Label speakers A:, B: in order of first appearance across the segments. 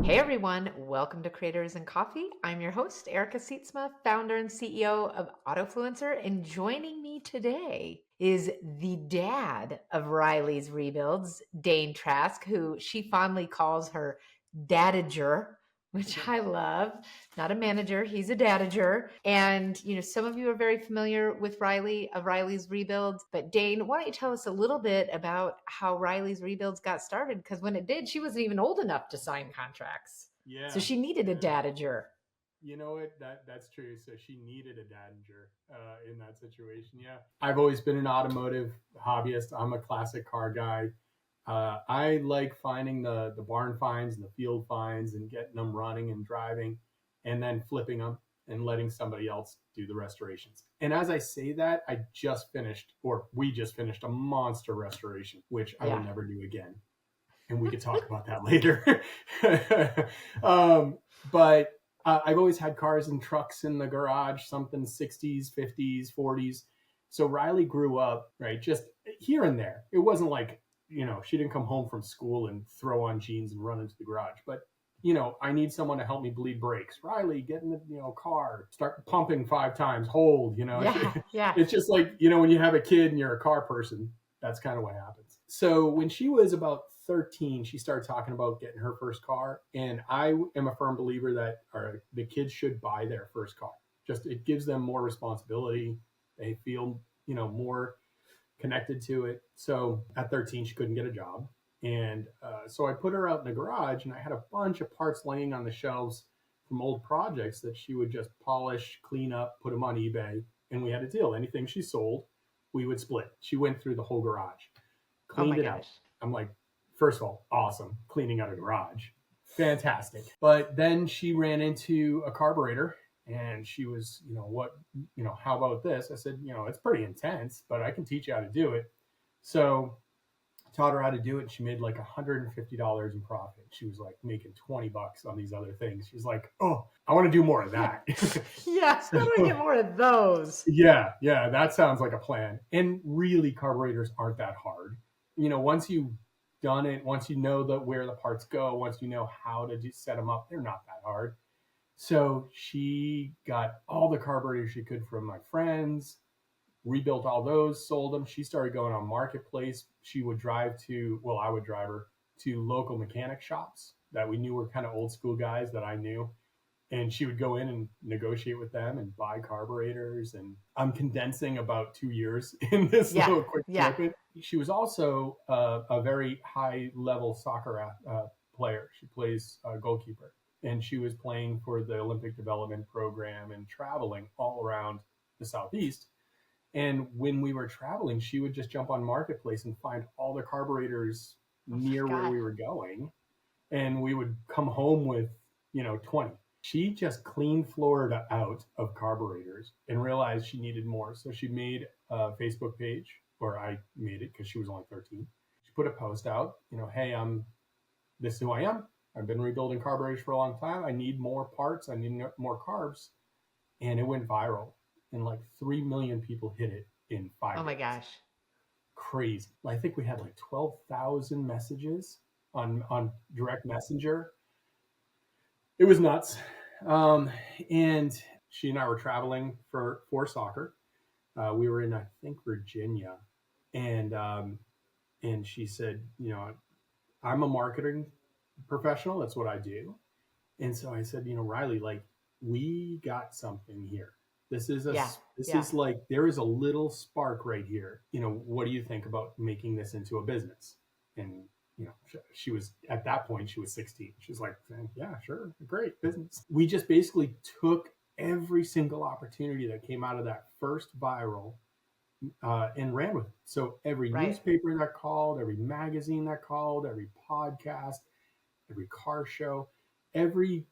A: Hey everyone, welcome to Creators and Coffee. I'm your host, Erica Sietsma, founder and CEO of Autofluencer, and joining me today is the dad of Riley's rebuilds, Dane Trask, who she fondly calls her dadager, which I love. Not a manager, he's a dadager. And some of you are very familiar with Riley's rebuilds, but Dane, why don't you tell us a little bit about how Riley's rebuilds got started? Because when it did, she wasn't even old enough to sign contracts. So
B: Yeah,
A: she needed a
B: yeah.
A: dadager.
B: You know what? That's true. So she needed a dadager in that situation. Yeah, I've always been an automotive hobbyist. I'm a classic car guy. I like finding the barn finds and the field finds and getting them running and driving, and then flipping them and letting somebody else do the restorations. And as I say that, we just finished a monster restoration, which I will
A: Yeah.
B: never do again. And we could talk about that later. um, but I've always had cars and trucks in the garage, something 60s, 50s, 40s. So Riley grew up, right, just here and there. It wasn't like, she didn't come home from school and throw on jeans and run into the garage. But, I need someone to help me bleed brakes. Riley, get in the, car, start pumping 5 times, hold,
A: Yeah. Yeah.
B: it's just like, when you have a kid and you're a car person, that's kind of what happens. So when she was about 13, she started talking about getting her first car. And I am a firm believer that the kids should buy their first car. Just it gives them more responsibility. They feel, more connected to it. So at 13, she couldn't get a job. And so I put her out in the garage and I had a bunch of parts laying on the shelves from old projects that she would just polish, clean up, put them on eBay. And we had a deal. Anything she sold, we would split. She went through the whole garage,
A: Oh
B: cleaned
A: my
B: it out.
A: gosh.
B: I'm like, first of all, awesome. Cleaning out a garage. Fantastic. But then she ran into a carburetor and she was, how about this? I said, it's pretty intense, but I can teach you how to do it. So taught her how to do it. She made like $150 in profit. She was like making $20 on these other things. She's like, oh, I want to do more of
A: Yeah.
B: that.
A: Yeah.
B: So
A: How do I get more of those?
B: yeah, that sounds like a plan. And really, carburetors aren't that hard. Once you've done it, once you know where the parts go, once you know how to set them up, they're not that hard. So she got all the carburetors she could from my friends, rebuilt all those, sold them. She started going on Marketplace. She would I would drive her to local mechanic shops that we knew were kind of old school guys that I knew, and she would go in and negotiate with them and buy carburetors. And I'm condensing about 2 years in this
A: Yeah.
B: little quick
A: Yeah.
B: snippet. She was also a very high level soccer player. She plays goalkeeper, and she was playing for the Olympic development program and traveling all around the Southeast. And when we were traveling, she would just jump on Marketplace and find all the carburetors
A: Oh my
B: near where
A: God.
B: we were going, and we would come home with 20. She just cleaned Florida out of carburetors and realized she needed more. So she made a Facebook page, or I made it because she was only 13. She put a post out, hey, this is who I am. I've been rebuilding carburetors for a long time. I need more parts. I need more carbs. And it went viral. And like 3 million people hit it in
A: Oh
B: five
A: my
B: days.
A: gosh.
B: Crazy. I think we had like 12,000 messages on direct messenger. It was nuts. And she and I were traveling for soccer. We were in, I think, Virginia, and she said, I'm a marketing professional. That's what I do. And so I said, Riley, like, we got something here. This is
A: Yeah.
B: this
A: Yeah.
B: is like, there is a little spark right here. What do you think about making this into a business? And she was, at that point, she was 16. She's like, yeah, sure, great business. We just basically took every single opportunity that came out of that first viral and ran with it. So every
A: Right.
B: newspaper that called, every magazine that called, every podcast, every car show, every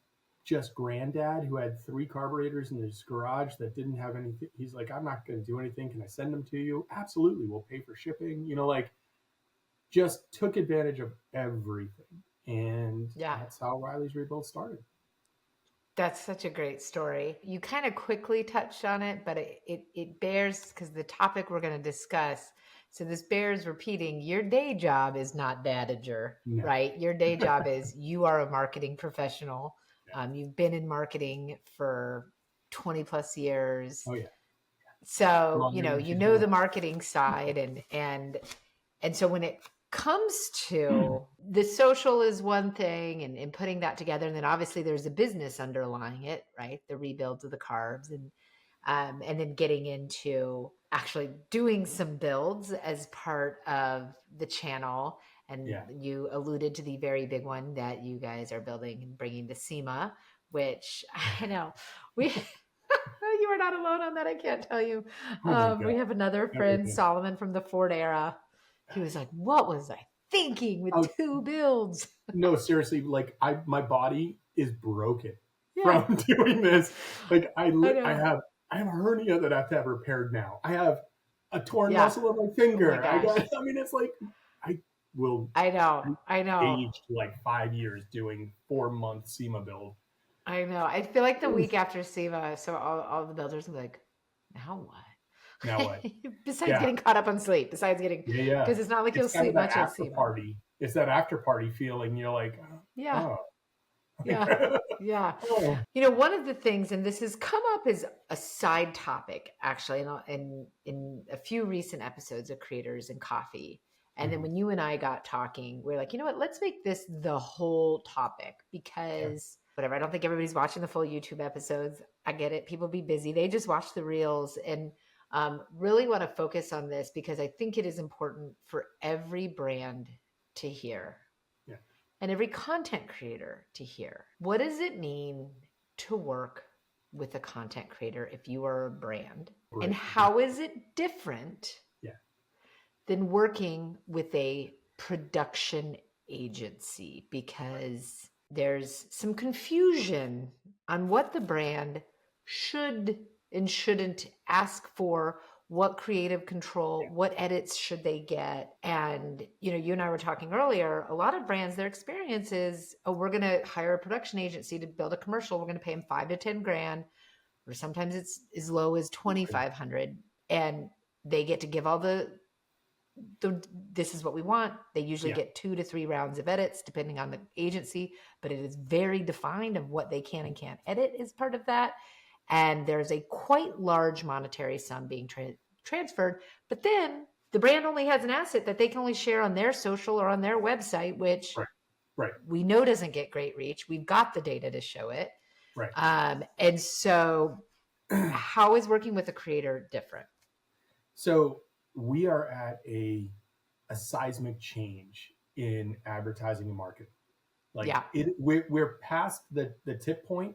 B: just granddad who had 3 carburetors in his garage that didn't have anything. He's like, I'm not going to do anything. Can I send them to you? Absolutely. We'll pay for shipping. Like, just took advantage of everything. And
A: Yeah.
B: that's how Riley's rebuild started.
A: That's such a great story. You kind of quickly touched on it, but it bears, because the topic we're going to discuss So this bears repeating, your day job is not dadager,
B: No.
A: right? Your day job is you are a marketing professional.
B: Yeah.
A: You've been in marketing for 20 plus years.
B: Oh yeah.
A: So,
B: Longer than
A: you
B: she's
A: know
B: born.
A: the marketing side and so when it comes to the social is one thing and putting that together, and then obviously there's a business underlying it, right? The rebuilds of the carbs and then getting into actually doing some builds as part of the channel. And
B: Yeah.
A: you alluded to the very big one that you guys are building and bringing to SEMA, which I know we you are not alone on that. I can't tell you.
B: Oh my God.
A: We have another friend,
B: Everything.
A: Solomon from the Ford era. He was like, "What was I thinking with
B: Oh,
A: 2 builds?"
B: no, seriously, like my body is broken
A: Yeah,
B: from doing this. Like
A: I
B: I
A: know.
B: have a hernia that I have to have repaired now. I have a torn
A: Yeah.
B: muscle in my
A: Oh my
B: finger.
A: gosh.
B: I mean, it's like I will
A: I know. I know.
B: aged like 5 years doing 4 month SEMA build.
A: I know. I feel like the week after SEMA, so all the builders will be like, now
B: Now
A: what?
B: what?
A: Besides
B: Yeah,
A: getting caught up on sleep, besides getting,
B: yeah, yeah.
A: because it's not like you'll
B: It's kind of
A: sleep
B: that
A: much at
B: after
A: SEMA.
B: party. It's that after party feeling. You're like,
A: Yeah.
B: oh,
A: Yeah. Yeah.
B: oh,
A: One of the things, and this has come up as a side topic actually in a few recent episodes of Creators and Coffee. And then
B: mhm.
A: when you and I got talking, we're like, you know what, let's make this the whole topic
B: Yeah,
A: because whatever, I don't think everybody's watching the full YouTube episodes. I get it. People be busy. They just watch the reels and really want to focus on this because I think it is important for every brand to hear
B: yeah,
A: and every content creator to hear. What does it mean to work with a content creator if you are a brand? And
B: great.
A: how is it different
B: Yeah,
A: than working with a production agency?
B: right.
A: Because there's some confusion on what the brand should and shouldn't ask for, what creative control,
B: Yeah,
A: what edits should they get. And you and I were talking earlier, a lot of brands, their experience is, oh, we're going to hire a production agency to build a commercial, we're going to pay them 5 to 10 grand, or sometimes it's as low as
B: right.
A: 2,500, and they get to give all this is what we want. They usually
B: Yeah,
A: get 2 to 3 rounds of edits depending on the agency, but it is very defined of what they can and can't edit as part of that. And there's a quite large monetary sum being transferred. But then the brand only has an asset that they can only share on their social or on their website, which
B: right, right,
A: we know doesn't get great reach. We've got the data to show it.
B: right.
A: And so, how is working with a creator different?
B: So we are at a seismic change in advertising and marketing. Like
A: Yeah.
B: we're past the tip point.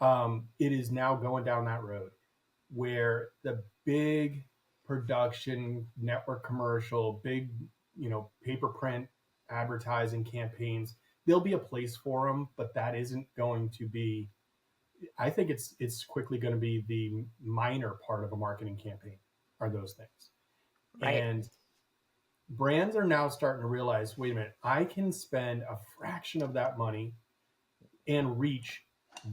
B: It is now going down that road where the big production network commercial, big paper print advertising campaigns, there'll be a place for them, but that isn't going to be. I think it's quickly going to be the minor part of a marketing campaign are those things.
A: Right.
B: And brands are now starting to realize, wait a minute, I can spend a fraction of that money and reach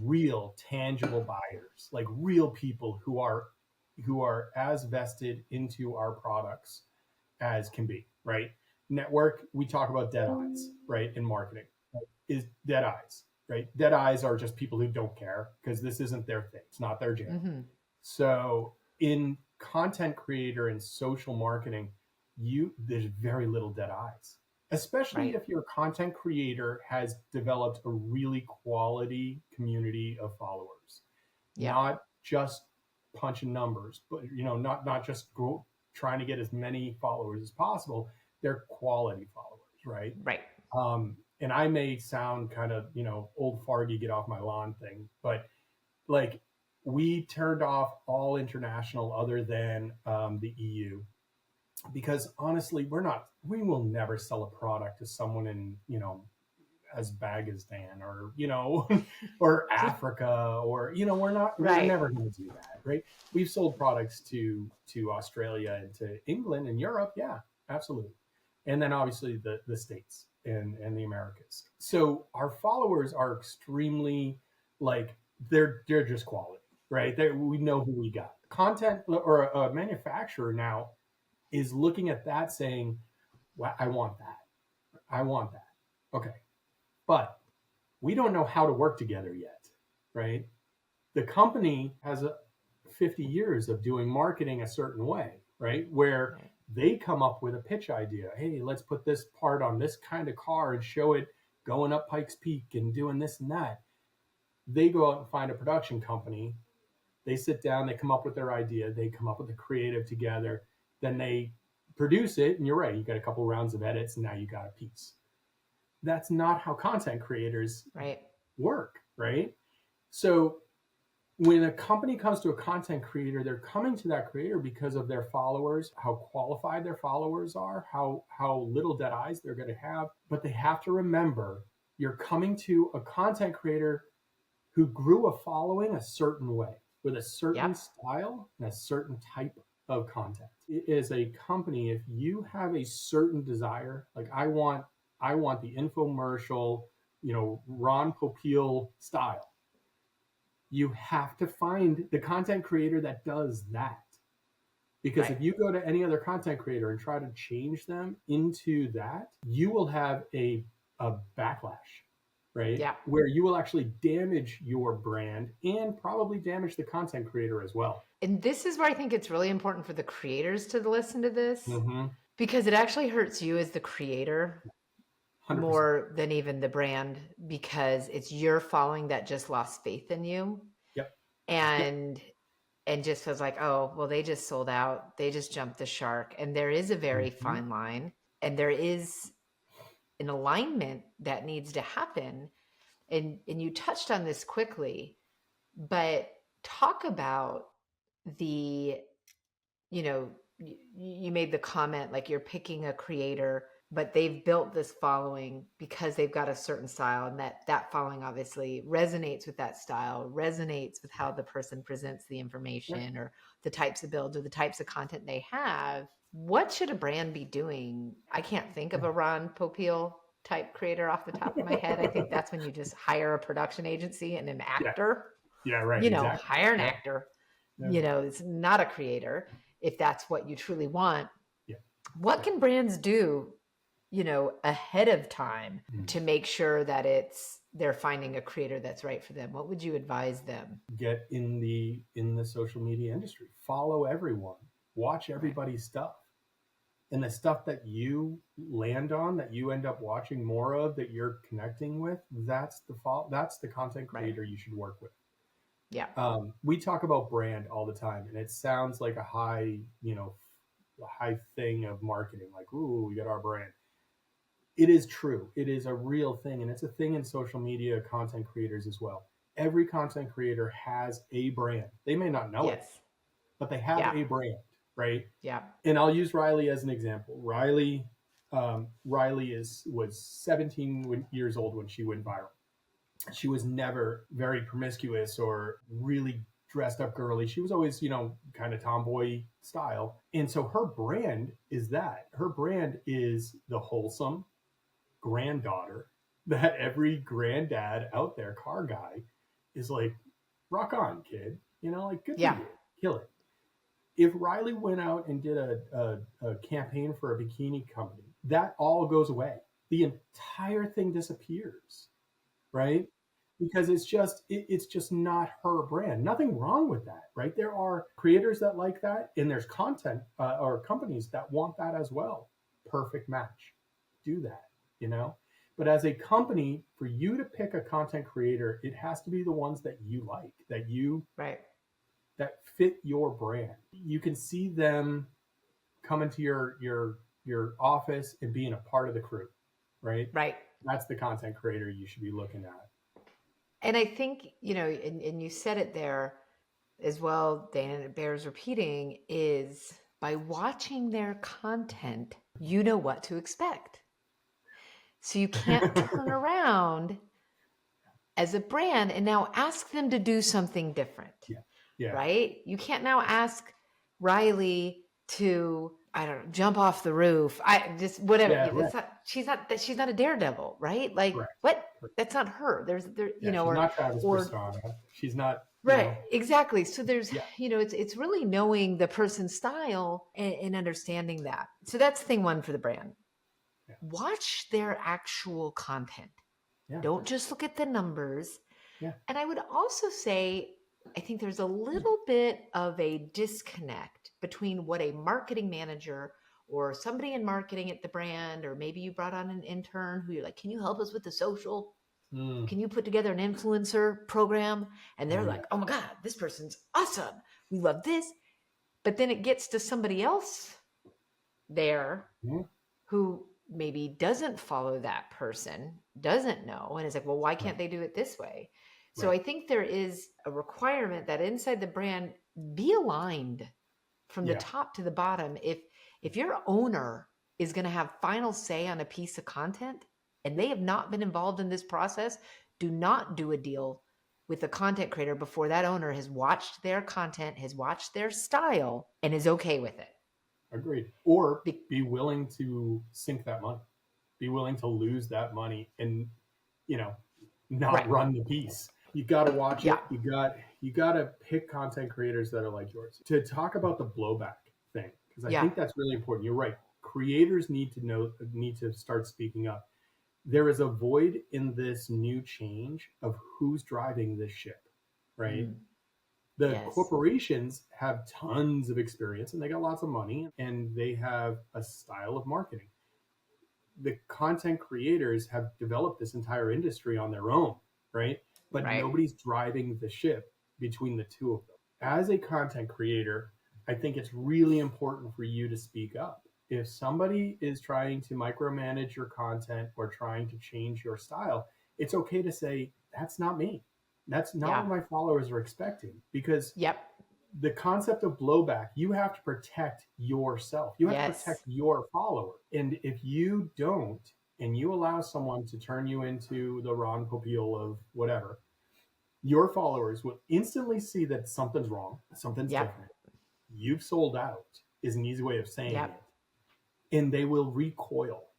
B: real tangible buyers, like real people who are as vested into our products as can be, right? Network, we talk about dead eyes, right? In marketing, right? Is dead eyes, right? Dead eyes are just people who don't care because this isn't their thing. It's not their jam.
A: Mm-hmm.
B: So in content creator and social marketing, there's very little dead eyes, especially
A: Right.
B: if your content creator has developed a really quality community of followers,
A: Yeah.
B: not just punching numbers, but not just trying to get as many followers as possible. They're quality followers, right?
A: Right.
B: And I may sound kind of old fargy, get off my lawn thing, but like we turned off all international other than the EU because honestly, we will never sell a product to someone in Uzbekistan or or Africa or we're
A: Right.
B: never going to do that, right? We've sold products to Australia and to England and Europe, yeah, absolutely, and then obviously the States and the Americas. So our followers are extremely like they're just quality, right? We know who we got. Content or a manufacturer now is looking at that saying, well, I want that. I want that. Okay. But we don't know how to work together yet, right? The company has 50 years of doing marketing a certain way, right? Where they come up with a pitch idea. Hey, let's put this part on this kind of car and show it going up Pikes Peak and doing this and that. They go out and find a production company. They sit down, they come up with their idea, they come up with the creative together, then they produce it. And you're right, you got a couple rounds of edits, and now you got a piece. That's not how content creators work, right? So when a company comes to a content creator, they're coming to that creator because of their followers, how qualified their followers are, how little dead eyes they're going to have. But they have to remember, you're coming to a content creator who grew a following a certain way, with a certain style and a certain type of content. As a company, if you have a certain desire, like I want the infomercial, Ron Popeil style, you have to find the content creator that does that. Because if you go to any other content creator and try to change them into that, you will have a backlash, right?
A: Yeah.
B: Where you will actually damage your brand and probably damage the content creator as well.
A: And this is where I think it's really important for the creators to listen to this, because it actually hurts you as the creator
B: 100%.
A: more than even the brand, because it's your following that just lost faith in you. And just feels like, oh, well, they just sold out. They just jumped the shark. And there is a very fine line, and there is an alignment that needs to happen. And you touched on this quickly, but talk about the, you made the comment, like you're picking a creator, but they've built this following because they've got a certain style, and that following obviously resonates with that style, resonates with how the person presents the information or the types of builds or the types of content they have. What should a brand be doing? I can't think of a Ron Popeil type creator off the top of my head. I think that's when you just hire a production agency and an actor.
B: Yeah, right.
A: Exactly. Hire an actor. It's not a creator if that's what you truly want. What can brands do, ahead of time to make sure that they're finding a creator that's right for them? What would you advise them?
B: Get in the social media industry. Follow everyone. Watch everybody's stuff. And the stuff that you land on, that you end up watching more of, that you're connecting with, that's the content creator you should work with. We talk about brand all the time, and it sounds like a high thing of marketing, like, ooh, we got our brand. It is true. It is a real thing, and it's a thing in social media content creators as well. Every content creator has a brand. They may not know it, but they have a brand, right?
A: Yeah.
B: And I'll use Riley as an example. Riley was 17 years old when she went viral. She was never very promiscuous or really dressed up girly. She was always, kind of tomboy style. And so her brand is that. Her brand is the wholesome granddaughter that every granddad out there, car guy, is like, rock on, kid. Like, good for you. Kill it. If Riley went out and did a campaign for a bikini company, that all goes away. The entire thing disappears, right? Because it's just not her brand. Nothing wrong with that, right? There are creators that like that, and there's content or companies that want that as well. Perfect match. Do that, But as a company, for you to pick a content creator, it has to be the ones that you like, that fit your brand. You can see them come into your office and being a part of the crew, right?
A: Right.
B: That's the content creator you should be looking at.
A: And I think, and you said it there as well, Dane, and it bears repeating, is by watching their content, you know what to expect. So you can't turn around as a brand and now ask them to do something different. Right? You can't now ask Riley to, I don't know, jump off the roof. She's not a daredevil, right? Like, what? That's not her. She's
B: not Travis Pastrana. She's not you
A: Right,
B: know?
A: exactly. So there's,
B: Yeah.
A: it's really knowing the person's style and understanding that. So that's thing one for the brand.
B: Yeah.
A: Watch their actual content.
B: Yeah.
A: Don't just look at the numbers.
B: Yeah.
A: And I would also say, I think there's a little bit of a disconnect between what a marketing manager or somebody in marketing at the brand, or maybe you brought on an intern who you're like, can you help us with the social?
B: Mm.
A: Can you put together an influencer program? And they're
B: Oh yeah.
A: like, oh my God, this person's awesome. We love this. But then it gets to somebody else there
B: Mhm.
A: who maybe doesn't follow that person, doesn't know, and is like, well, why
B: Right.
A: can't they do it this way? So
B: Right.
A: I think there is a requirement that inside the brand be aligned from the
B: Yeah.
A: top to the bottom. If your owner is going to have final say on a piece of content and they have not been involved in this process, do not do a deal with the content creator before that owner has watched their content, has watched their style, and is okay with it.
B: Agreed. Or
A: Be-
B: be willing to sink that money. Be willing to lose that money and, you know, not
A: right.
B: run the piece. You got to watch
A: Yeah.
B: it. You got to pick content creators that are like yours. To talk about the blowback thing, because I
A: Yeah.
B: think that's really important. You're right. Creators need to start speaking up. There is a void in this new change of who's driving this ship, right?
A: Mm,
B: The
A: yes.
B: corporations have tons of experience and they got lots of money and they have a style of marketing. The content creators have developed this entire industry on their own, right? But
A: Right.
B: nobody's driving the ship between the two of them. As a content creator, I think it's really important for you to speak up. If somebody is trying to micromanage your content or trying to change your style, it's okay to say, that's not me. That's not
A: Yeah.
B: what my followers are expecting, because
A: Yep.
B: the concept of blowback, you have to protect yourself. You have to protect
A: Yes.
B: your follower. And if you don't, and you allow someone to turn you into the Ron Popeil of whatever, your followers will instantly see that something's wrong, something's
A: Yep.
B: different. You've sold out, is an easy way of saying
A: Yep.
B: it. And they will recoil,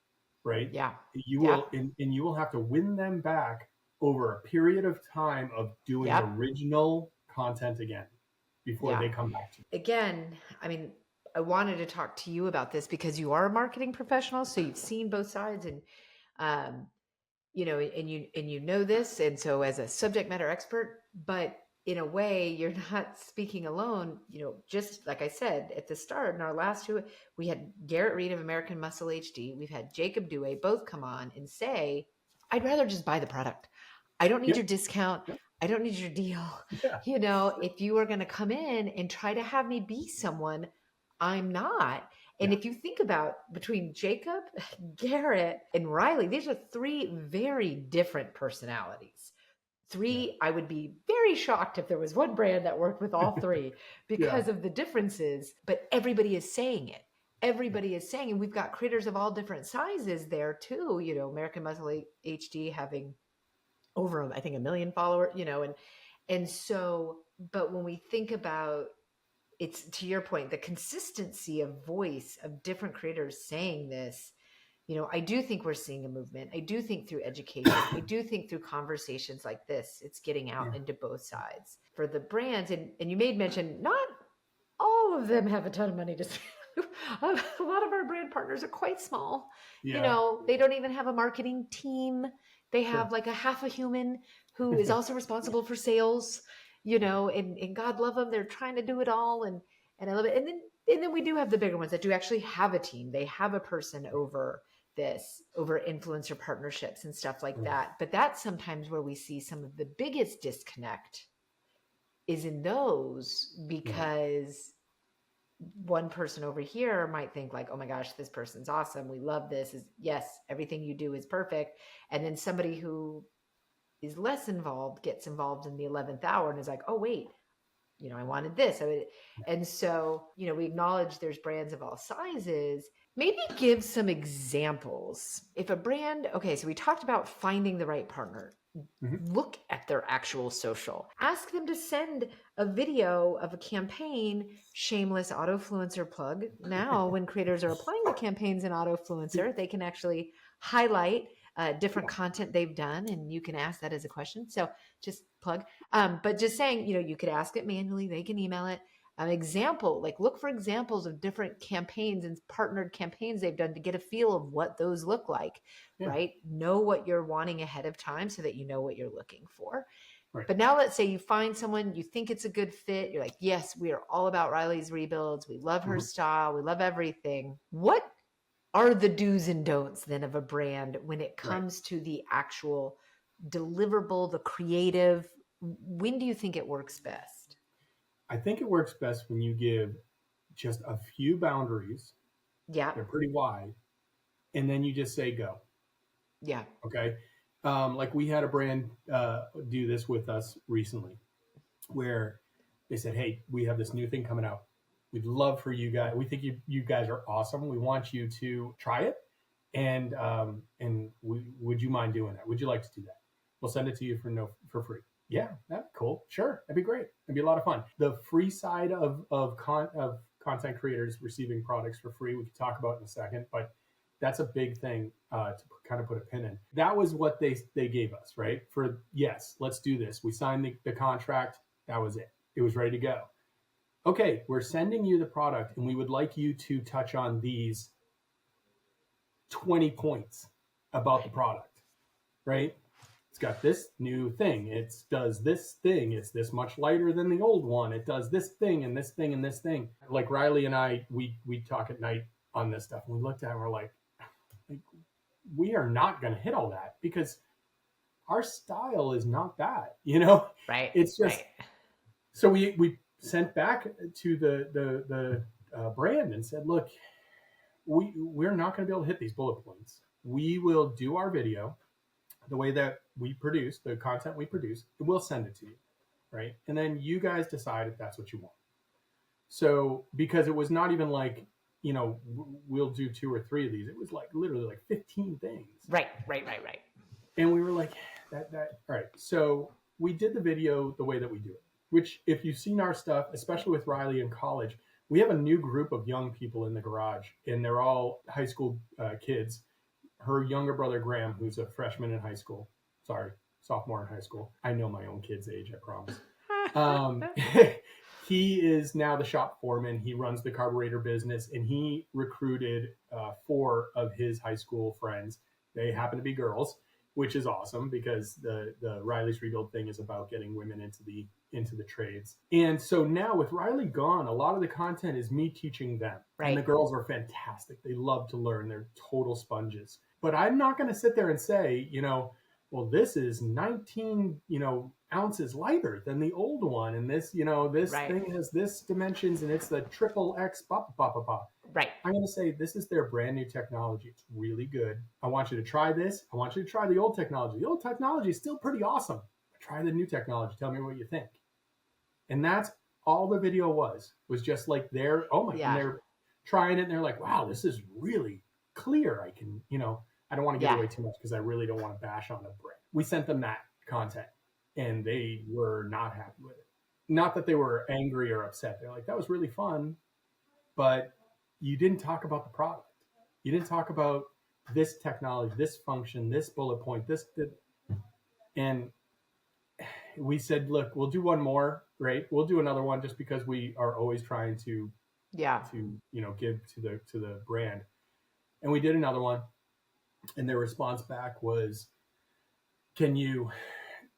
B: right?
A: Yeah.
B: You
A: Yep.
B: will, and you will have to win them back over a period of time of doing
A: Yep.
B: original content again before
A: Yeah.
B: they come back to you.
A: Again, I mean, I wanted to talk to you about this because you are a marketing professional, so you've seen both sides, and um, and you know this, and so as a subject matter expert, but in a way, you're not speaking alone. Just like I said at the start, in our last two, we had Garrett Reed of American Muscle HD. We've had Jacob Dewey both come on and say, "I'd rather just buy the product. I don't need
B: Yep.
A: your discount.
B: Yep.
A: I don't need your deal.
B: Yeah.
A: If you are going to come in and try to have me be someone I'm not." And
B: Yeah.
A: if you think about between Jacob, Garrett, and Riley, these are three very different personalities.
B: Yeah.
A: Three, I would be very shocked if there was one brand that worked with all three
B: Yeah.
A: because of the differences, but everybody is saying it.
B: Yeah.
A: Everybody is saying, and we've got creators of all different sizes there too. American Muscle HD having over, I think, 1 million followers, and so, but when we think about, it's to your point, the consistency of voice of different creators saying this, I do think we're seeing a movement. I do think through education, I do think through conversations like this, it's getting out
B: Yeah.
A: into both sides for the brands. And you made mention, not all of them have a ton of money to spend. A lot of our brand partners are quite small.
B: Yeah.
A: They don't even have a marketing team. They have
B: Sure.
A: like a half a human who is also responsible for sales,
B: Yeah.
A: and God love them. They're trying to do it all. And I love it. And then we do have the bigger ones that do actually have a team. They have a person over this, over influencer partnerships and stuff like
B: Right.
A: that. But that's sometimes where we see some of the biggest disconnect is in those,
B: Right.
A: because one person over here might think like, oh my gosh, this person's awesome. We love this. Is yes, everything you do is perfect. And then somebody who is less involved gets involved in the 11th hour and is like, oh wait, I wanted this. And so, we acknowledge there's brands of all sizes. Maybe give some examples. If a brand, okay, so we talked about finding the right partner.
B: Mhm.
A: Look at their actual social. Ask them to send a video of a campaign, shameless Autofluencer plug. Now, when creators are applying the campaigns in Autofluencer, they can actually highlight different content they've done, and you can ask that as a question. So just plug. But just saying, you could ask it manually. They can email it. An example, like look for examples of different campaigns and partnered campaigns they've done to get a feel of what those look like,
B: Yeah.
A: right? Know what you're wanting ahead of time so that you know what you're looking for.
B: Right.
A: But now let's say you find someone, you think it's a good fit. You're like, yes, we are all about Riley's rebuilds. We love her style. We love everything. What are the do's and don'ts then of a brand when it
B: Right.
A: comes to the actual deliverable, the creative? When do you think it works best?
B: I think it works best when you give just a few boundaries.
A: Yeah.
B: They're pretty wide. And then you just say go.
A: Yeah.
B: Okay. Like we had a brand do this with us recently where they said, hey, we have this new thing coming out. We'd love for you guys. We think you guys are awesome. We want you to try it. And would you mind doing that? Would you like to do that? We'll send it to you for free. Yeah, that'd be cool. Sure, that'd be great. It'd be a lot of fun. The free side of content creators receiving products for free, we could talk about in a second, but that's a big thing to kind of put a pin in. That was what they gave us, right? For yes, let's do this. We signed the contract. That was it. It was ready to go. Okay, we're sending you the product, and we would like you to touch on these 20 points about the product, right? It's got this new thing. It does this thing. It's this much lighter than the old one. It does this thing and this thing and this thing. Like Riley and I, we talk at night on this stuff, and we looked at it and we're like we are not going to hit all that because our style is not that,
A: Right.
B: It's just,
A: right.
B: So we sent back to the brand and said, look, we're not going to be able to hit these bullet points. We will do our video the way that we produce, the content we produce, and we'll send it to you, right? And then you guys decide if that's what you want. So, because it was not even like, we'll do 2 or 3 of these. It was like literally like 15 things.
A: Right.
B: And we were like, all right. So we did the video the way that we do it, which if you've seen our stuff, especially with Riley in college, we have a new group of young people in the garage, and they're all high school kids. Her younger brother, Graham, who's a freshman in high school, sophomore in high school. I know my own kid's age, I promise. He is now the shop foreman. He runs the Carburetor business, and he recruited 4 of his high school friends. They happen to be girls, which is awesome because the Riley's Rebuild thing is about getting women into the trades. And so now with Riley gone, a lot of the content is me teaching them. Right. And the girls are fantastic. They love to learn. They're total sponges. But I'm not going to sit there and say, well, this is 19, ounces lighter than the old one. And this, this
A: Right.
B: thing has this dimensions and it's the triple X,
A: Right.
B: I'm going to say this is their brand new technology. It's really good. I want you to try this. I want you to try the old technology. The old technology is still pretty awesome. But try the new technology. Tell me what you think. And that's all the video was just like and they're trying it and they're like, wow, this is really clear. I can, I don't want to give away too much because I really don't want to bash on the brand. We sent them that content and they were not happy with it. Not that they were angry or upset. They're like, that was really fun, but you didn't talk about the product. You didn't talk about this technology, this function, this bullet point, and we said, look, we'll do one more, right? We'll do another one just because we are always trying to give to the brand. And we did another one, and their response back was, can you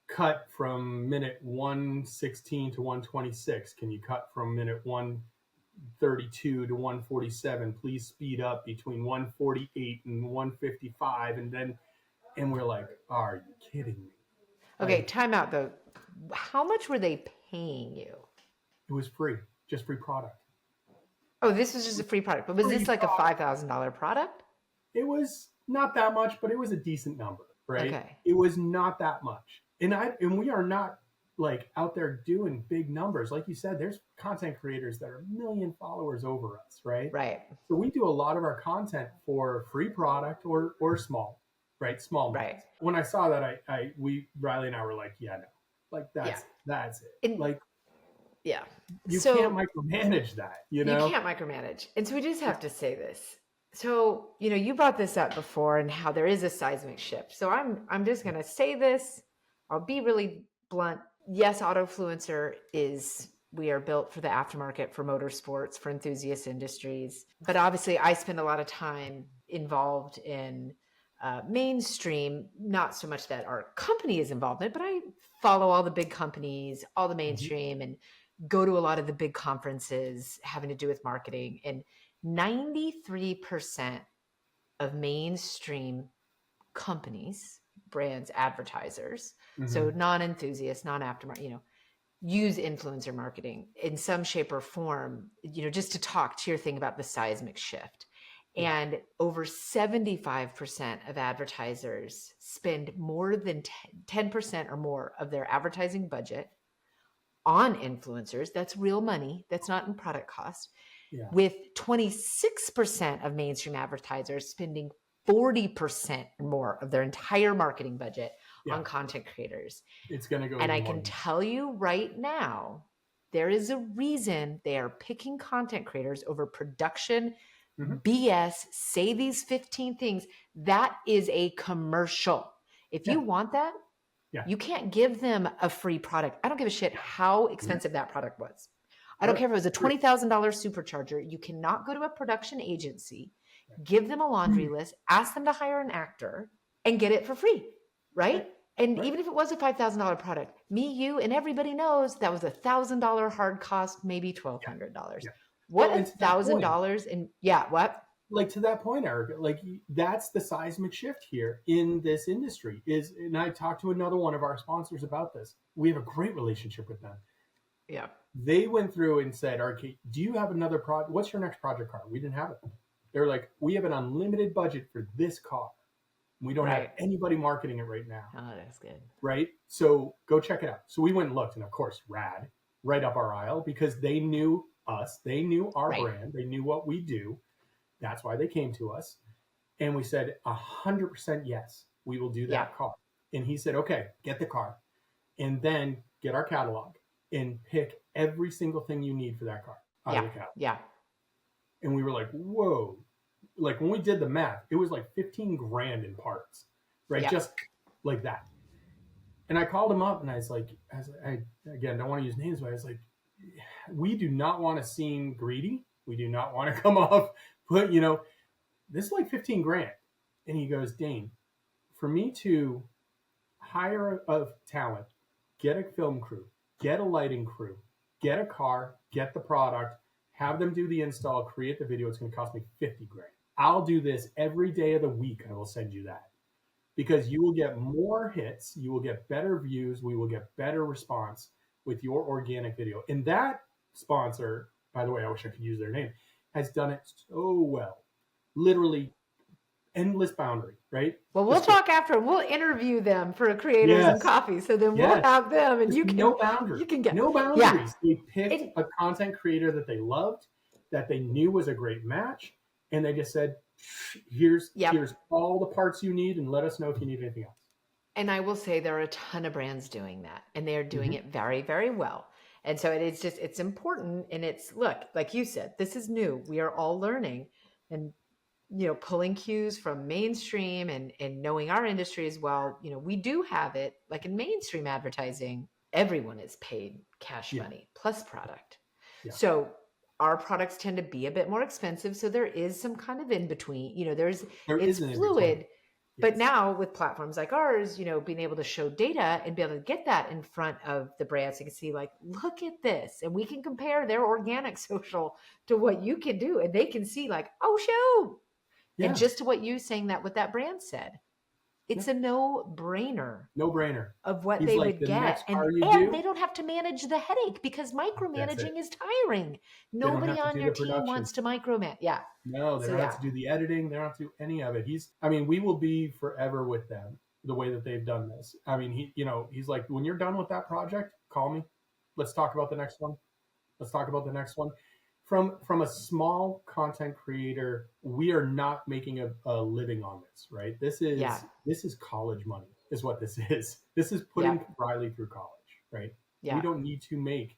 B: cut from minute 116 to 126? Can you cut from minute 132 to 147? Please speed up between 148 and 155. And we're like, are you kidding me?
A: Okay, time out though. How much were they paying you?
B: It was free, just free product.
A: Oh, this was just a free product. But was this like a $5,000 product?
B: It was not that much, but it was a decent number, right?
A: Okay.
B: It was not that much. And we are not like out there doing big numbers. Like you said, there's content creators that are 1 million followers over us, right?
A: Right.
B: So we do a lot of our content for free product or small, right? Small.
A: Right.
B: Months. When I saw that, Riley and I were like, yeah, no, like that's it. You can't micromanage that,
A: You can't micromanage. And so we just have to say this. So, you brought this up before and how there is a seismic shift. So I'm just going to say this. I'll be really blunt. Yes, Autofluencer we are built for the aftermarket, for motorsports, for enthusiast industries. But obviously I spend a lot of time involved in mainstream, not so much that our company is involved in it, but I follow all the big companies, all the mainstream, and go to a lot of the big conferences having to do with marketing. And 93% of mainstream companies, brands, advertisers, so non-enthusiasts, non-aftermarket, use influencer marketing in some shape or form, just to talk to your thing about the seismic shift.
B: Yeah.
A: And over 75% of advertisers spend more than 10% or more of their advertising budget on influencers. That's real money. That's not in product cost.
B: Yeah.
A: With 26% of mainstream advertisers spending 40% more of their entire marketing budget on content creators.
B: It's going to go.
A: And I can tell you right now, there is a reason they are picking content creators over production BS. Say these 15 things. That is a commercial. If you want that, you can't give them a free product. I don't give a shit how expensive that product was. I don't care if it was a $20,000 supercharger. You cannot go to a production agency, give them a laundry list, ask them to hire an actor, and get it for free, right? And even if it was a $5,000 product, me, you, and everybody knows that was $1,000 hard cost, maybe $1,200. What $1,000 in what?
B: Like to that point, Erica, like that's the seismic shift here in this industry is, and I talked to another one of our sponsors about this. We have a great relationship with them.
A: Yeah.
B: They went through and said, "RK, do you have another project? What's your next project car?" We didn't have it. They're like, "We have an unlimited budget for this car. We don't have anybody marketing it right now."
A: Oh, that's good.
B: Right? So go check it out. So we went and looked, and of course, rad, right up our aisle because they knew us. They knew our brand. They knew what we do. That's why they came to us. And we said, 100% yes, we will do that car. And he said, okay, get the car and then get our catalog and pick every single thing you need for that car out of the catalog.
A: Yeah.
B: And we were like, whoa. Like when we did the math, it was like 15 grand in parts, right? Yeah. Just like that. And I called him up and I was like, I again, don't want to use names, but I was like, we do not want to seem greedy. We do not want to come off, but this is like 15 grand. And he goes, Dane, for me to hire a talent, get a film crew, get a lighting crew, get a car, get the product, have them do the install, create the video, it's going to cost me 50 grand. I'll do this every day of the week. I will send you that because you will get more hits. You will get better views. We will get better response with your organic video. And that sponsor, by the way, I wish I could use their name, has done it so well. Literally endless boundary, right?
A: Well, we'll talk after. We'll interview them for Creators and Coffee. So then we'll have them and you can
B: no boundaries.
A: You can get
B: no boundaries. Yeah. They picked a content creator that they loved, that they knew was a great match, and they just said, here's all the parts you need and let us know if you need anything else.
A: And I will say there are a ton of brands doing that and they are doing it very, very well. And so it's important. And it's, look, like you said, this is new. We are all learning and, pulling cues from mainstream and knowing our industry as well. We do have it like in mainstream advertising, everyone is paid cash money plus product. Yeah. So our products tend to be a bit more expensive. So there is some kind of in between, it's fluid. But now with platforms like ours, being able to show data and be able to get that in front of the brands, so you can see like, look at this. And we can compare their organic social to what you can do. And they can see like, oh, shoot. Yeah. And just to what you saying that what that brand said, it's a no-brainer.
B: No-brainer.
A: Of what they would get. And they don't have to manage the headache because micromanaging is tiring. Nobody on your team wants to micromanage. Yeah.
B: No, they don't have to do the editing. They don't have to do any of it. We will be forever with them the way that they've done this. I mean, he's like, when you're done with that project, call me. Let's talk about the next one. From a small content creator, we are not making a living on this, right? This is college money is what this is. This is putting Riley through college, right? Yeah. We don't need to make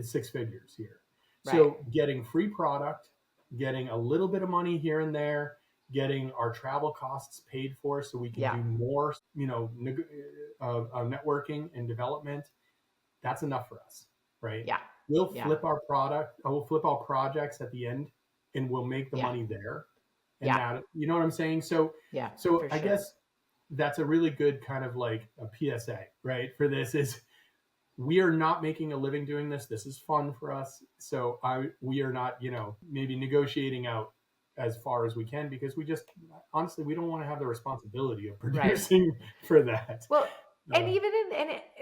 B: 6 figures here. Right. So getting free product, getting a little bit of money here and there, getting our travel costs paid for so we can
A: Yeah.
B: do more, networking and development. That's enough for us, right?
A: Yeah.
B: We'll
A: Yeah.
B: flip our product, we'll flip our projects at the end, and we'll make the
A: Yeah.
B: money there. And
A: Yeah.
B: that, you know what I'm saying? So
A: Yeah.
B: so
A: For
B: I
A: sure.
B: guess that's a really good kind of like a PSA, right? For this is we are not making a living doing this. This is fun for us. So we are not, maybe negotiating out as far as we can because we just honestly we don't want to have the responsibility of
A: Right.
B: producing for that.
A: Well, and
B: Uh,
A: even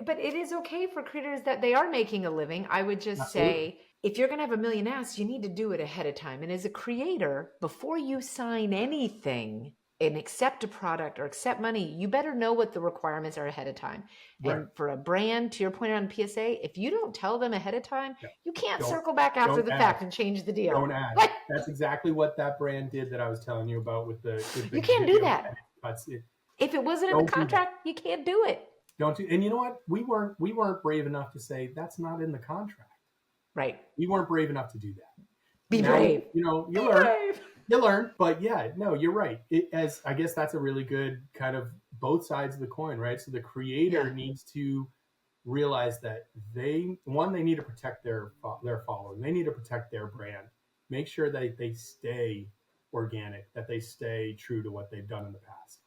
A: but it is okay for creators that they are making a living. I would just
B: Absolutely.
A: say, if you're going to have a million asks, you need to do it ahead of time. And as a creator, before you sign anything and accept a product or accept money, you better know what the requirements are ahead of time.
B: Right.
A: And for a brand, to your point on PSA, if you don't tell them ahead of time,
B: Yeah.
A: you can't
B: Don't-
A: circle back after
B: don't
A: the
B: add.
A: fact and change the deal.
B: Don't add.
A: Like,
B: That's exactly what that brand did that I was telling you about with the
A: you can't do
B: video
A: that.
B: edit cuts.
A: If it wasn't in the
B: Don't do that.
A: contract, you can't do it.
B: Don't do. And you know what? We weren't brave enough to say that's not in the contract.
A: Right.
B: We weren't brave enough to do that.
A: Be
B: Now,
A: brave.
B: You
A: Be
B: learn.
A: brave.
B: You learn. But yeah, no, you're right. As I guess that's a really good kind of both sides of the coin, right? So the creator needs to realize that they need to protect their following. They need to protect their brand. Make sure that they stay organic, that they stay true to what they've done in the past.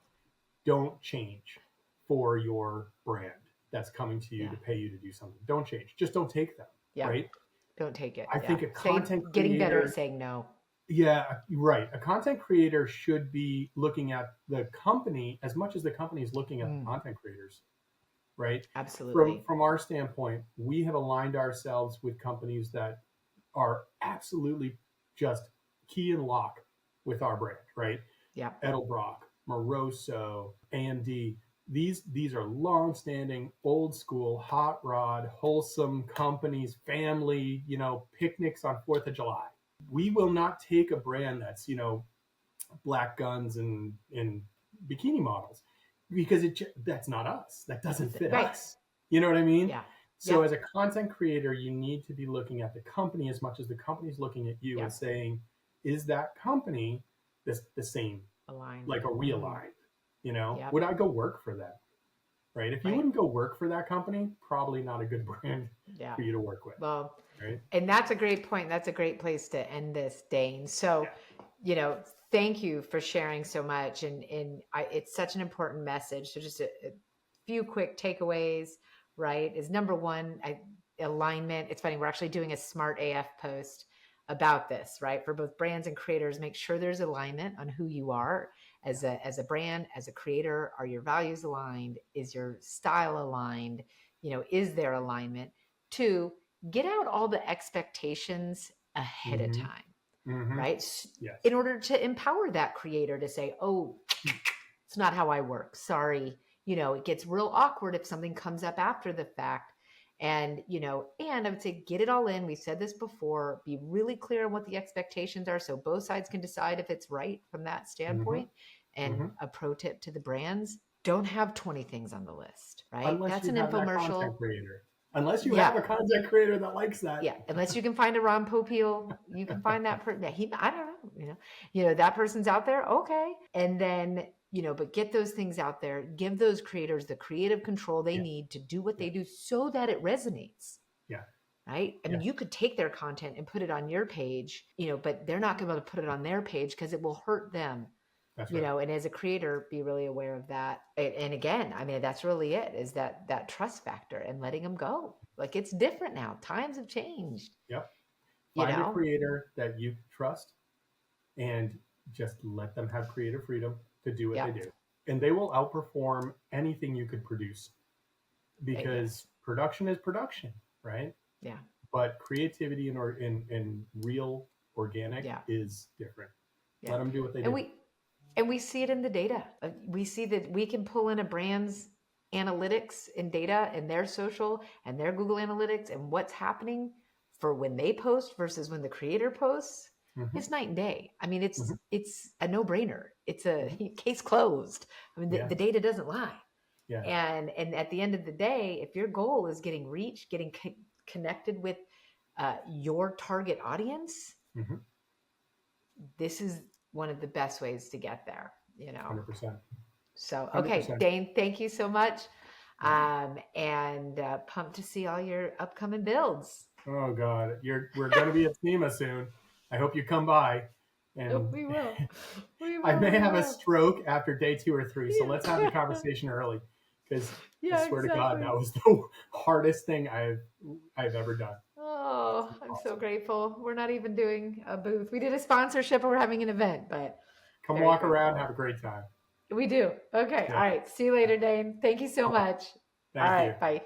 B: Don't change for your brand that's coming to you to pay you to do something. Don't change. Just don't take them.
A: Yeah.
B: Right?
A: Don't take it.
B: I think a content
A: getting better
B: creator
A: at saying no.
B: Yeah, right. A content creator should be looking at the company as much as the company is looking at the content creators, right?
A: Absolutely.
B: From our standpoint, we have aligned ourselves with companies that are absolutely just key and lock with our brand, right?
A: Yeah.
B: Edelbrock, Moroso, AMD. These are long-standing, old school, hot rod, wholesome companies, family, picnics on 4th of July. We will not take a brand that's, black guns and bikini models because that's not us. That doesn't fit us. You know what I mean?
A: Yeah.
B: So as a content creator, you need to be looking at the company as much as the company's looking at you and saying, is that company the same?
A: Aligned.
B: Like, are we aligned? Would I go work for them? Right? If you wouldn't go work for that company, probably not a good brand for you to work with.
A: Well,
B: right?
A: And that's a great point. That's a great place to end this, Dane. So, thank you for sharing so much. And it's such an important message. So just a few quick takeaways, right? Is number one, alignment. It's funny. We're actually doing a Smart AF post about this, right? For both brands and creators, make sure there's alignment on who you are as a brand, as a creator. Are your values aligned? Is your style aligned? Is there alignment? 2, get out all the expectations ahead of time, right?
B: Yes.
A: In order to empower that creator to say, oh, it's not how I work. Sorry. It gets real awkward if something comes up after the fact. And, and I would say, get it all in. We said this before, be really clear on what the expectations are. So both sides can decide if it's right from that standpoint. And a pro tip to the brands, don't have 20 things on the list, right?
B: Unless
A: that's
B: you
A: an
B: have
A: infomercial.
B: That content creator. Unless you have a content creator that likes that.
A: Yeah. Unless you can find a Ron Popeil, you can find that person. I don't know, that person's out there. Okay. And then, but get those things out there, give those creators the creative control they need to do what they do so that it resonates.
B: Yeah.
A: Right. I mean, you could take their content and put it on your page, but they're not going to be able to put it on their page because it will hurt them.
B: That's right.
A: And as a creator, be really aware of that. And again, I mean, that's really it, is that trust factor and letting them go. Like, it's different now. Times have changed.
B: Yep. Find a creator that you trust and just let them have creative freedom to do what they do. And they will outperform anything you could produce because production is production, right?
A: Yeah.
B: But creativity and real organic is different. Let them do what they do.
A: And we see it in the data. We see that we can pull in a brand's analytics and data and their social and their Google Analytics and what's happening for when they post versus when the creator posts. It's night and day. I mean, it's a no-brainer. It's a case closed. I mean, the data doesn't lie. Yeah. And at the end of the day, if your goal is getting reach, getting connected with your target audience, this is one of the best ways to get there, you know.
B: 100%.
A: So, okay,
B: 100%.
A: Dane, thank you so much. And pumped to see all your upcoming builds.
B: Oh God, we're going to be at SEMA soon. I hope you come by.
A: Oh,
B: And
A: we will. We
B: I
A: will.
B: may
A: We
B: have a
A: will.
B: stroke after day 2 or 3, so let's have the
A: Yeah.
B: conversation early, because I
A: Yeah,
B: swear to God,
A: exactly.
B: that was the hardest thing I've ever done.
A: Oh,
B: It's
A: I'm so
B: awesome.
A: grateful. We're not even doing a booth. We did a sponsorship or we're having an event, but
B: Come
A: very
B: walk around,
A: grateful.
B: have a great time.
A: We do. Okay. All
B: Yeah.
A: right. See you later, Dane. Thank you so
B: Okay.
A: much. All
B: Thank you.
A: right. Bye.